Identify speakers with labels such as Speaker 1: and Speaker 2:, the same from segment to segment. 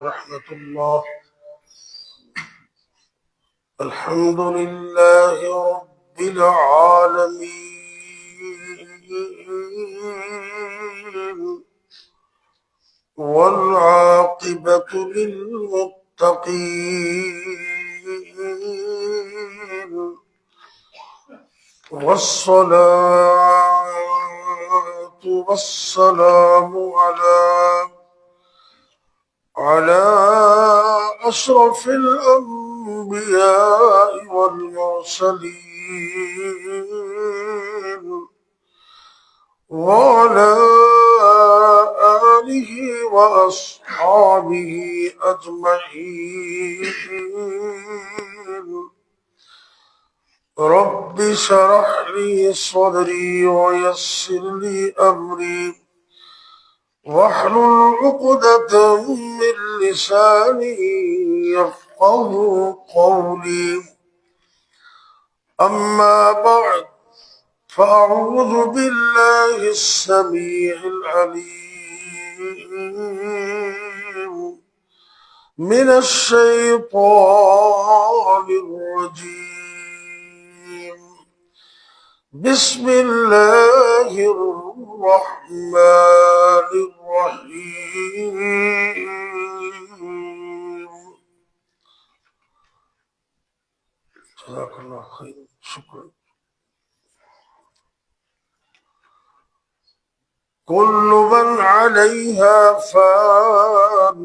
Speaker 1: رحمة الله. الحمد لله رب العالمين، والعاقبة للمتقين، والصلاة والسلام على أشرف الأنبياء والمرسلين، وعلى آله وأصحابه أجمعين. رب اشرح لي صدري ويسر لي أمري واحلل عقدة من لساني يفقه قولي. أما بعد، فأعوذ بالله السميع العليم من الشيطان الرجيم. بسم الله الرحمن الرحيم. جزاك الله خير. شكرا. كل من عليها فان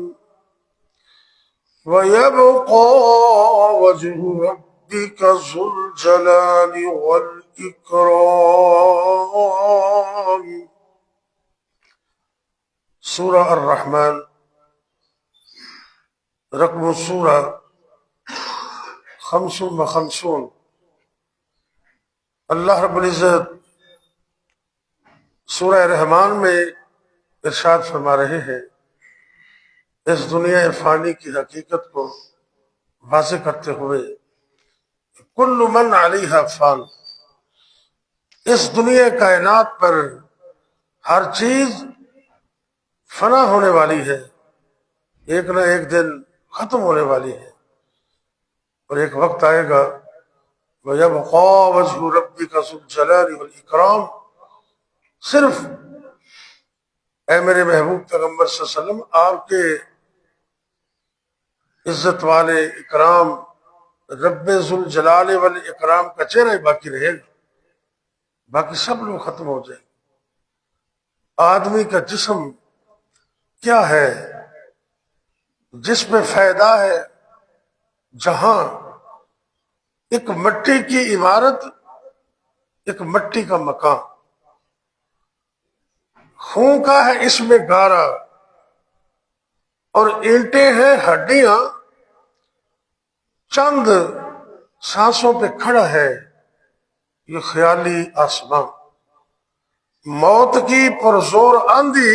Speaker 1: ويبقى وجه ربك ذو الجلال والإكرام. سورہ الرحمن، رقم السورہ 55. اللہ رب العزت سورہ رحمان میں ارشاد فرما رہے ہیں، اس دنیا فانی کی حقیقت کو واضح کرتے ہوئے، کل من علیہا فان، اس دنیا کائنات پر ہر چیز فنا ہونے والی ہے، ایک نہ ایک دن ختم ہونے والی ہے، اور ایک وقت آئے گا وَيَبْقَى وَجْهُ رَبِّكَ ذُو الْجَلَالِ وَالْإِكْرَامِ. صرف اے میرے محبوب پیغمبر صلی اللہ علیہ وسلم، آپ کے عزت والے اکرام رب ذو الجلال والاکرام کا چہرہ ہی باقی رہے گا، باقی سب لوگ ختم ہو جائیں گے. آدمی کا جسم کیا ہے جس میں فائدہ ہے، جہاں ایک مٹی کی عمارت، ایک مٹی کا مکان، خون کا ہے اس میں گارا، اور اینٹیں ہیں ہڈیاں، چند سانسوں پہ کھڑا ہے یہ خیالی آسمان. موت کی پرزور آندھی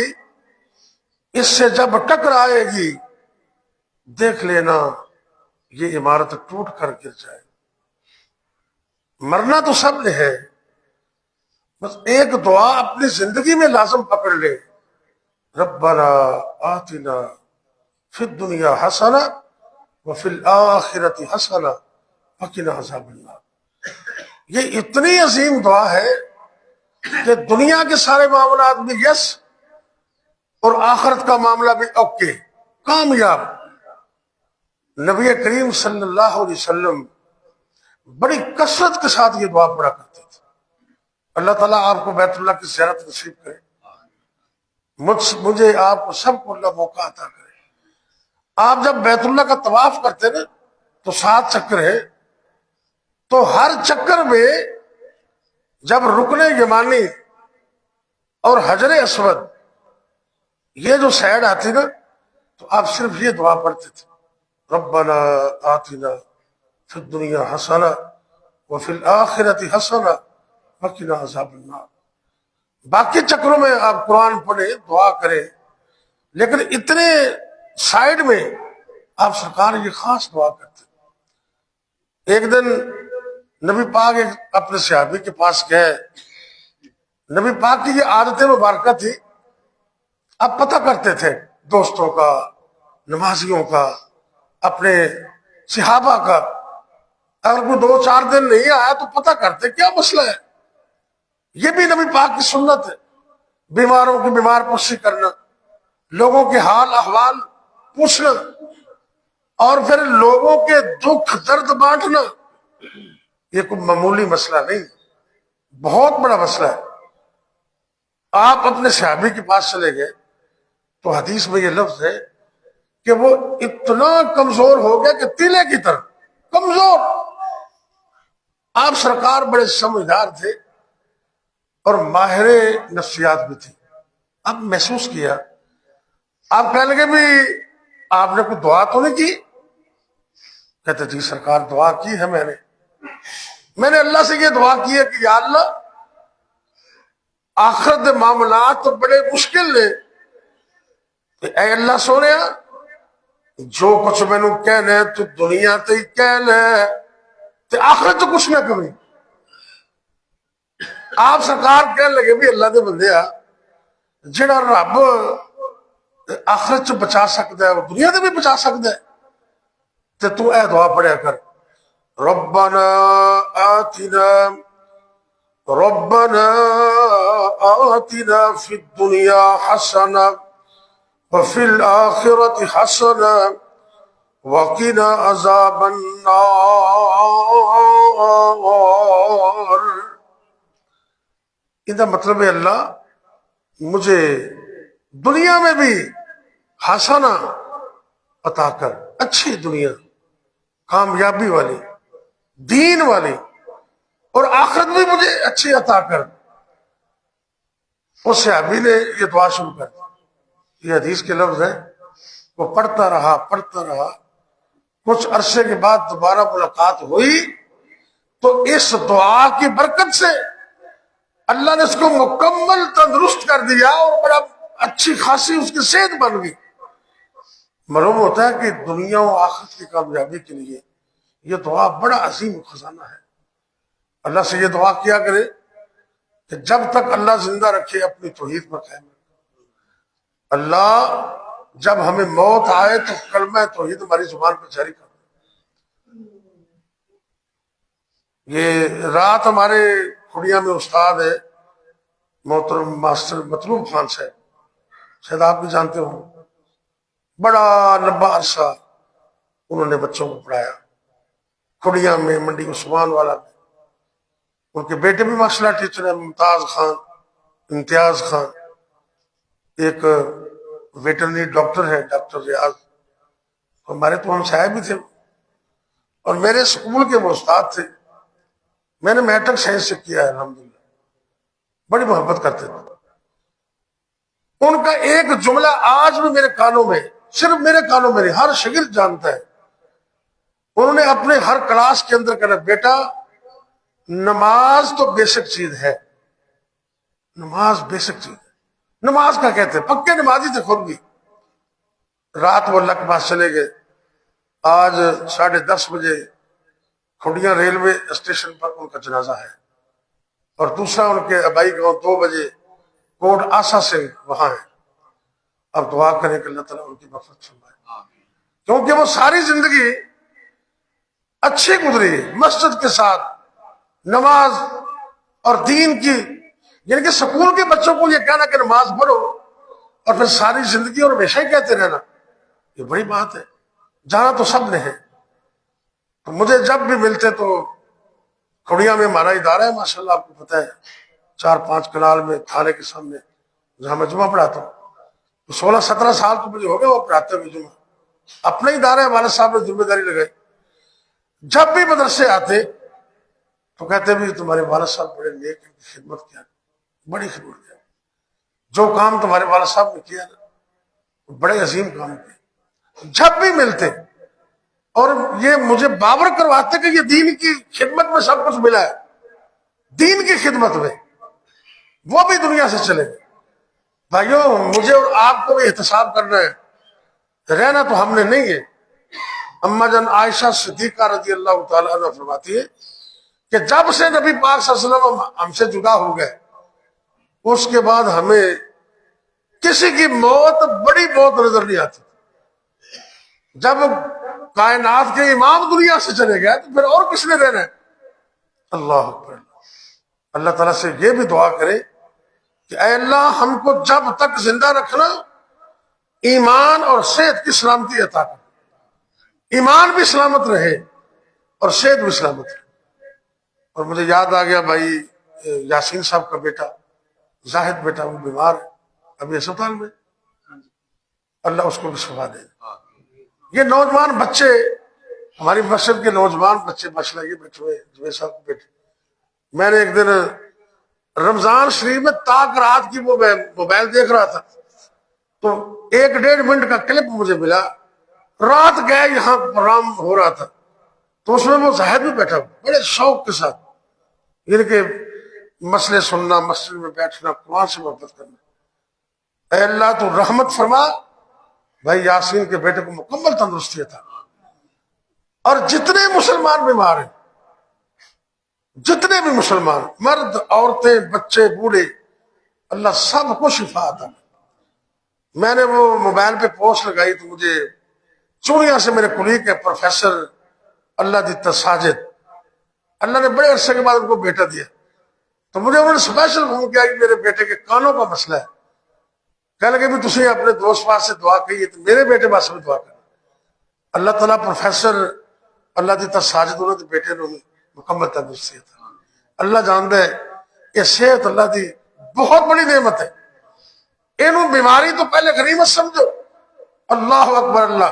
Speaker 1: اس سے جب ٹکرائے گی، دیکھ لینا یہ عمارت ٹوٹ کر گر جائے. مرنا تو سب نے ہے، بس ایک دعا اپنی زندگی میں لازم پکڑ لے، ربنا آتنا فی الدنیا حسنہ وفی الآخرۃ حسنہ وقنا عذاب النار. یہ اتنی عظیم دعا ہے کہ دنیا کے سارے معاملات بھی یس، اور آخرت کا معاملہ بھی اوکے، کامیاب. نبی کریم صلی اللہ علیہ وسلم بڑی کثرت کے ساتھ یہ دعا پڑھا کرتے تھے. اللہ تعالیٰ آپ کو بیت اللہ کی زیارت نصیب کرے، مجھے آپ کو سب کو اللہ موقع عطا کرے. آپ جب بیت اللہ کا طواف کرتے نا تو 7 چکر ہے، تو ہر چکر میں جب رکن یمانی اور حجر اسود یہ جو سائڈ آتی نا، تو آپ صرف یہ دعا پڑھتے تھے، ربنا آتنا فی الدنیا حسنہ وفی الآخرۃ حسنہ وقنا عذاب النار. باقی چکروں میں آپ قرآن پڑھیں، دعا کریں، لیکن اتنے سائڈ میں آپ سرکار یہ خاص دعا کرتے. ایک دن نبی پاک اپنے صحابی کے پاس گئے. نبی پاک کی یہ عادت مبارکہ تھی، اب پتہ کرتے تھے دوستوں کا، نمازیوں کا، اپنے صحابہ کا، اگر کوئی 2-4 دن نہیں آیا تو پتہ کرتے کیا مسئلہ ہے۔ یہ بھی نبی پاک کی سنت ہے، بیماروں کی بیمار پرسی کرنا، لوگوں کے حال احوال پوچھنا، اور پھر لوگوں کے دکھ درد بانٹنا۔ یہ کوئی معمولی مسئلہ نہیں، بہت بڑا مسئلہ ہے۔ آپ اپنے صحابی کے پاس چلے گئے تو حدیث میں یہ لفظ ہے کہ وہ اتنا کمزور ہو گیا کہ تیلے کی طرح کمزور۔ آپ سرکار بڑے سمجھدار تھے اور ماہر نفسیات بھی تھی۔ آپ محسوس کیا، آپ کہنے لگے بھی آپ نے کوئی دعا تو نہیں کی؟ کہتے جی سرکار دعا کی ہے میں نے اللہ سے یہ دعا کی ہے کہ یا اللہ آخرت دے معاملات تو بڑے مشکل نے، اے اللہ سونے جو کچھ میں نے کہنا ہے تو دنیا تے ہی کہنا ہے تے آخرت تو کچھ نہ کمی۔ آپ سرکار کہنے لگے بھی اللہ دے بندیا جڑا رب آخرت چ بچا سکتا ہے وہ دنیا تے بھی بچا سکتا ہے، تے تو اے دعا پڑھیا کر، ربنا آتنا فی الدنیا حسنہ وفی الآخرة حسنہ وقنا عذاب النار۔ ان کا مطلب ہے اللہ مجھے دنیا میں بھی حسنہ عطا کر، اچھی دنیا، کامیابی والی، دین والی، اور آخرت بھی مجھے اچھی عطا کر۔ اس صحابی نے یہ دعا شروع کر دی، یہ حدیث کے لفظ ہے۔ وہ پڑھتا رہا کچھ عرصے کے بعد دوبارہ ملاقات ہوئی تو اس دعا کی برکت سے اللہ نے اس کو مکمل تندرست کر دیا اور بڑا اچھی خاصی اس کی صحت بن گئی۔ معلوم ہوتا ہے کہ دنیا و آخرت کی کامیابی کے لیے یہ دعا بڑا عظیم خزانہ ہے۔ اللہ سے یہ دعا کیا کرے کہ جب تک اللہ زندہ رکھے اپنی توحید پر قائم رکھے۔ اللہ جب ہمیں موت آئے تو کلمہ توحید ہماری زبان پر جاری کر دے۔ یہ رات ہمارے کھڑیا میں استاد ہے محترم ماسٹر مطلوب خان صاحب، شاید آپ بھی جانتے ہوں، بڑا لمبا عرصہ انہوں نے بچوں کو پڑھایا کھڑیا میں، منڈی عثمان والا میں۔ ان کے بیٹے بھی ماشاء اللہ ٹیچر ہیں، ممتاز خان، امتیاز خان، ایک ویٹرنری ڈاکٹر ہے ڈاکٹر ریاض، ہمارے تو ہم صاحب بھی تھے، اور میرے اسکول کے وہ استاد تھے۔ میں نے میٹرک سائنس سے کیا ہے الحمدللہ، بڑی محبت کرتے تھے۔ ان کا ایک جملہ آج بھی میرے کانوں میں، صرف میرے کانوں میں نہیں، ہر شاگرد جانتا ہے۔ انہوں نے اپنے ہر کلاس کے اندر کہا بیٹا نماز تو بیسک چیز ہے، نماز بیسک چیز ہے۔ نماز کا کہتے ہیں، پکے نمازی تھے خود بھی۔ رات وہ اللہ کے پاس چلے گئے۔ آج 10:30 بجے کھڑیاں ریلوے اسٹیشن پر ان کا جنازہ ہے، اور دوسرا ان کے آبائی گاؤں 2 بجے کوٹ آسا سے وہاں ہے۔ اب دعا کریں کہ اللہ تعالیٰ ان کی مغفرت فرمائے، کیونکہ وہ ساری زندگی اچھی گزری مسجد کے ساتھ، نماز اور دین کی، یعنی کہ سکول کے بچوں کو یہ کہنا کہ نماز پڑھو اور پھر ساری زندگی اور ہمیشہ ہی کہتے رہنا، یہ بڑی بات ہے۔ جانا تو سب نے ہے۔ تو مجھے جب بھی ملتے تو کھڑیا میں ہمارا ادارہ ہے ماشاءاللہ، آپ کو پتہ ہے، 4-5 کنال میں تھانے کے سامنے، جہاں میں جمعہ پڑھاتا ہوں۔ 16-17 سال تو مجھے ہو گئے وہ پڑھاتے ہوئے جمعہ، اپنا ادارہ ہے، والد صاحب نے ذمہ داری لگائی۔ جب بھی مدرسے آتے تو کہتے بھی تمہارے والد صاحب بڑے نیک ہیں، خدمت کیا، بڑی خدمت کیا، جو کام تمہارے والد صاحب نے کیا نا بڑے عظیم کام کیا۔ جب بھی ملتے اور یہ مجھے باور کرواتے کہ یہ دین کی خدمت میں سب کچھ ملا ہے، دین کی خدمت میں وہ بھی دنیا سے چلے گئے۔ بھائیوں مجھے اور آپ کو بھی احتساب کرنا ہے، رہنا تو ہم نے نہیں ہے۔ اما جان عائشہ صدیقہ رضی اللہ تعالیٰ عنہ فرماتی ہے کہ جب سے نبی پاک صلی اللہ علیہ وسلم ہم سے جدا ہو گئے، اس کے بعد ہمیں کسی کی موت بڑی موت نظر نہیں آتی۔ جب کائنات کے امام دنیا سے چلے گئے تو پھر اور کس نے رہنا ہے؟ اللہ اکبر۔ اللہ تعالیٰ سے یہ بھی دعا کرے کہ اے اللہ ہم کو جب تک زندہ رکھنا ایمان اور صحت کی سلامتی عطا کر، ایمان بھی سلامت رہے اور صحت بھی سلامت رہے۔ اور مجھے یاد آ گیا بھائی یاسین صاحب کا بیٹا زاہد بیٹا، وہ بیمار ہے ابھی اسپتال میں، اللہ اس کو بھی شفا دے۔ یہ نوجوان بچے ہماری مسجد کے نوجوان بچے ماشاء اللہ یہ بیٹھے ہوئے جوید صاحب کے بیٹے، میں نے ایک دن رمضان شریف میں تاک رات کی وہ موبائل دیکھ رہا تھا تو 1-1.5 منٹ کا کلپ مجھے ملا، رات گئے یہاں پروگرام ہو رہا تھا تو اس میں وہ زاہد بھی بیٹھا بڑے شوق کے ساتھ، یعنی کہ مسئلے سننا، مسجد میں بیٹھنا، قرآن سے محبت کرنا۔ اے اللہ تو رحمت فرما بھائی یاسین کے بیٹے کو مکمل تندرستی عطا، اور جتنے مسلمان بیمار ہیں، جتنے بھی مسلمان مرد عورتیں بچے بوڑھے، اللہ سب کو شفا عطا۔ میں نے وہ موبائل پہ پوسٹ لگائی تو مجھے چونیا سے میرے کولیگ ہے پروفیسر اللہ دیتا ساجد، اللہ نے بڑے عرصے کے بعد ان کو بیٹا دیا تو مجھے انہوں نے اسپیشل فون کیا کہ میرے بیٹے کے کانوں کا مسئلہ ہے، کہنے لگے بھی تسی اپنے دوست پاس سے دعا کہیے تو میرے بیٹے پاس سے بھی دعا کریں۔ اللہ تعالیٰ پروفیسر اللہ دیتا ساجد انہوں نے بیٹے نے مکمل تندرستی عطا۔ اللہ جانتا ہے یہ صحت اللہ دی بہت بڑی نعمت ہے، اینو بیماری تو پہلے غنیمت سمجھو، اللہ اکبر اللہ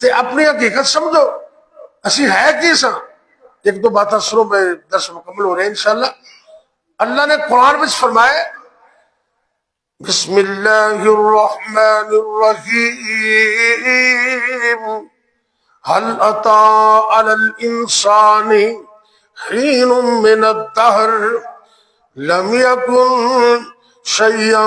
Speaker 1: تے اپنی حقیقت سمجھو اسی ہے کی سا۔ 1-2 باتیں سنو میں درس مکمل ہو رہے ہیں انشاءاللہ۔ اللہ نے قرآن میں فرمائے بسم اللہ الرحمن الرحیم هل اتى على الانسان حين من الدهر لم يكن شيئا